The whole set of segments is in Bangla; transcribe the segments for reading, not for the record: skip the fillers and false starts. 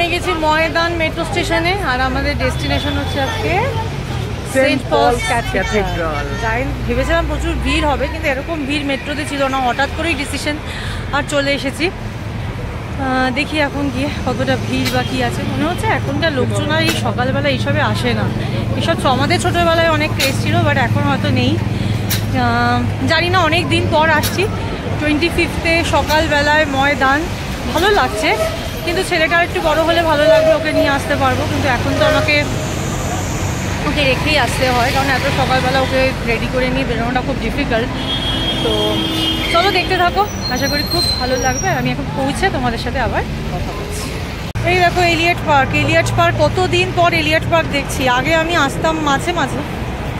নেমে গেছি ময়দান মেট্রো স্টেশনে, আর আমাদের ডেস্টিনেশন হচ্ছে আজকে সেন্ট পলস ক্যাথিড্রাল। যাই ভেবেছিলাম প্রচুর ভিড় হবে, কিন্তু এরকম ভিড় মেট্রোতে ছিল না, হঠাৎ করেই ডিসিশন আর চলে এসেছি। দেখি এখন গিয়ে কতটা ভিড় বা কী আছে। মনে হচ্ছে এখনকার লোকজন আর এই সকালবেলা এইসবে আসে না। এসব আমাদের ছোটোবেলায় অনেক ক্রেজ ছিল, বাট এখন হয়তো নেই, জানি না। অনেক দিন পর আসছি 25-এ সকালবেলায় ময়দান, ভালো লাগছে। কিন্তু ছেলেটা একটু বড় হলে ভালো লাগবে, ওকে নিয়ে আসতে পারবো, কিন্তু এখন তো ওকে রেখেই আসতে হয়, কারণ এত সকালবেলা ওকে রেডি করে নিয়ে বেরোনোটা খুব ডিফিকাল্ট। তো চলো দেখতে থাকো, আশা করি খুব ভালো লাগবে। আর আমি এখন পৌঁছে তোমাদের সাথে আবার কথা বলছি। এই দেখো এলিয়ট পার্ক, কতদিন পর এলিয়ট পার্ক দেখছি। আগে আমি আসতাম মাঝে মাঝে,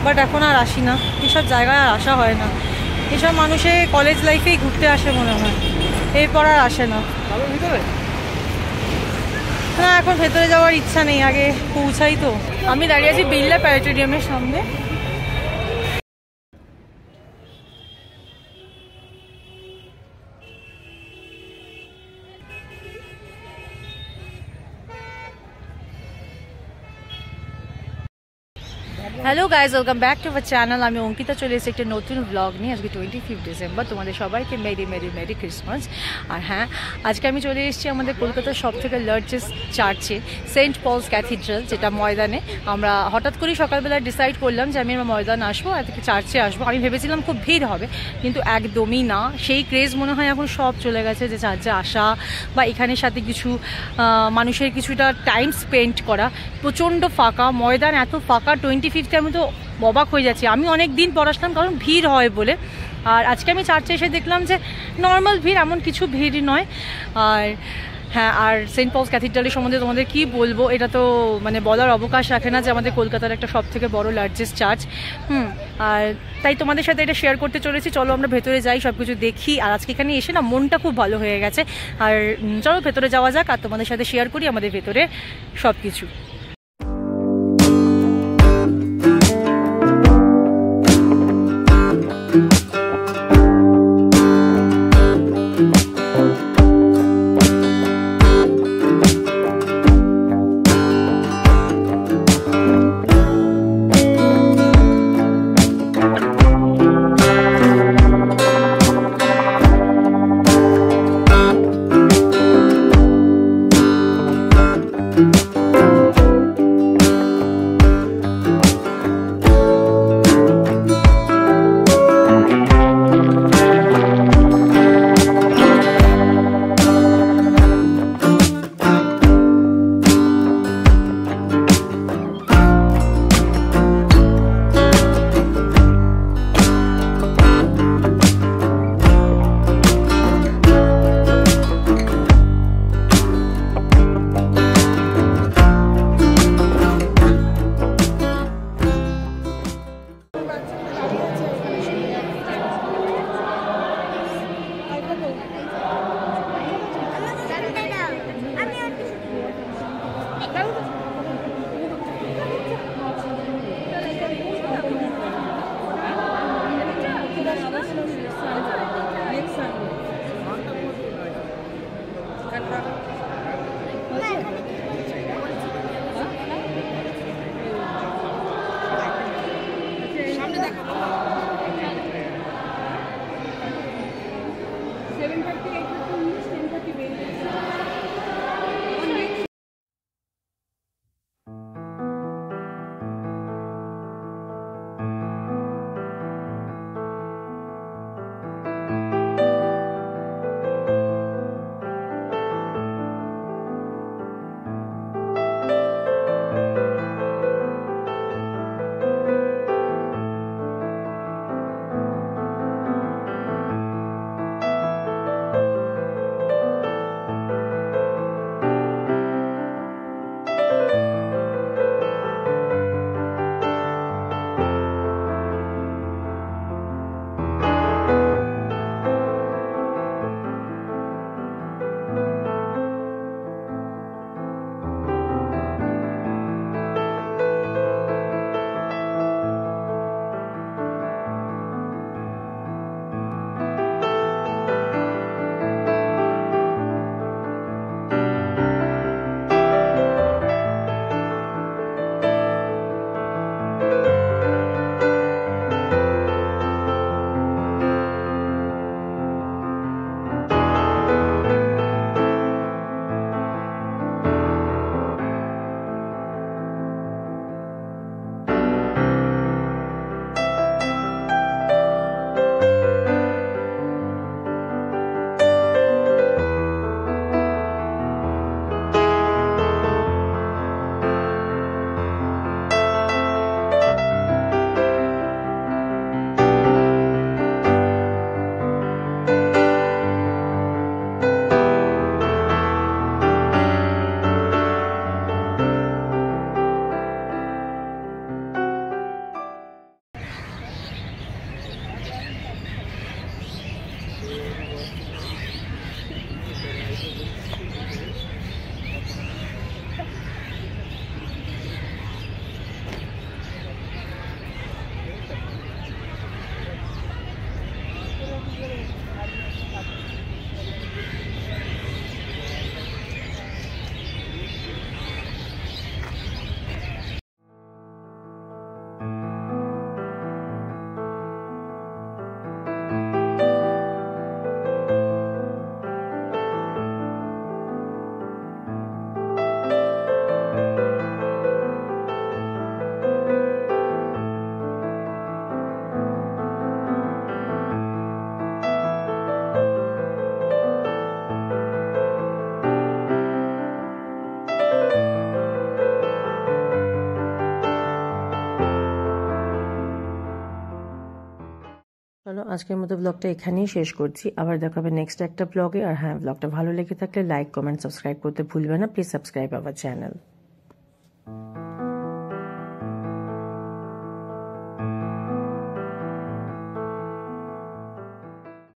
বাট এখন আর আসি না, এসব জায়গায় আর আসা হয় না। এসব মানুষে কলেজ লাইফেই ঘুরতে আসে মনে হয়, এরপর আর আসে না। না, এখন ভেতরে যাওয়ার ইচ্ছা নেই, আগে পৌঁছাই। তো আমি দাঁড়িয়ে আছি বিড়লা প্ল্যানেটোরিয়ামের সামনে। Hello guys, welcome back to our channel. আমি অঙ্কিতা চলে এসেছি একটা নতুন ব্লগ নিয়ে। আজকে 25 ডিসেম্বর, তোমাদের সবাইকে মেরি মেরি মেরি ক্রিসমাস। আর হ্যাঁ, আজকে আমি চলে এসেছি আমাদের কলকাতার সবথেকে লার্জেস্ট চার্চে, সেন্ট পলস ক্যাথিড্রাল, যেটা ময়দানে। আমরা হঠাৎ করেই সকালবেলা ডিসাইড করলাম যে আমি আমার ময়দান আসবো, আর থেকে চার্চে আসবো। আমি ভেবেছিলাম খুব ভিড় হবে, কিন্তু একদমই না। সেই ক্রেজ মনে হয় এখন সব চলে গেছে, যে চার্চে আসা বা এখানের সাথে কিছু মানুষের কিছুটা টাইম স্পেন্ড করা। প্রচণ্ড ফাঁকা ময়দান, এত ফাঁকা 25 আমি তো অবাক হয়ে যাচ্ছি। আমি অনেক দিন পর আসলাম, কারণ ভিড় হয় বলে। আর আজকে আমি চার্চে এসে দেখলাম যে নর্মাল ভিড়, এমন কিছু ভিড় নয়। আর হ্যাঁ, আর সেন্ট পলস ক্যাথিড্রালের সম্বন্ধে তোমাদের কী বলবো, এটা তো মানে বলার অবকাশ রাখে না যে আমাদের কলকাতার একটা সবথেকে বড় লার্জেস্ট চার্চ। আর তাই তোমাদের সাথে এটা শেয়ার করতে চলেছি। চলো আমরা ভেতরে যাই, সব কিছু দেখি। আর আজকে এখানে এসে না মনটা খুব ভালো হয়ে গেছে। আর চলো ভেতরে যাওয়া যাক, আর তোমাদের সাথে শেয়ার করি আমাদের ভেতরে সব কিছু। চলো আজকের মতো ব্লগটা এখানেই শেষ করছি, আবার দেখা হবে নেক্সট একটা ব্লগে। আর হ্যাঁ, ব্লগটা ভালো লেগে থাকলে লাইক, কমেন্ট, সাবস্ক্রাইব করতে ভুলবে না। Please subscribe our channel.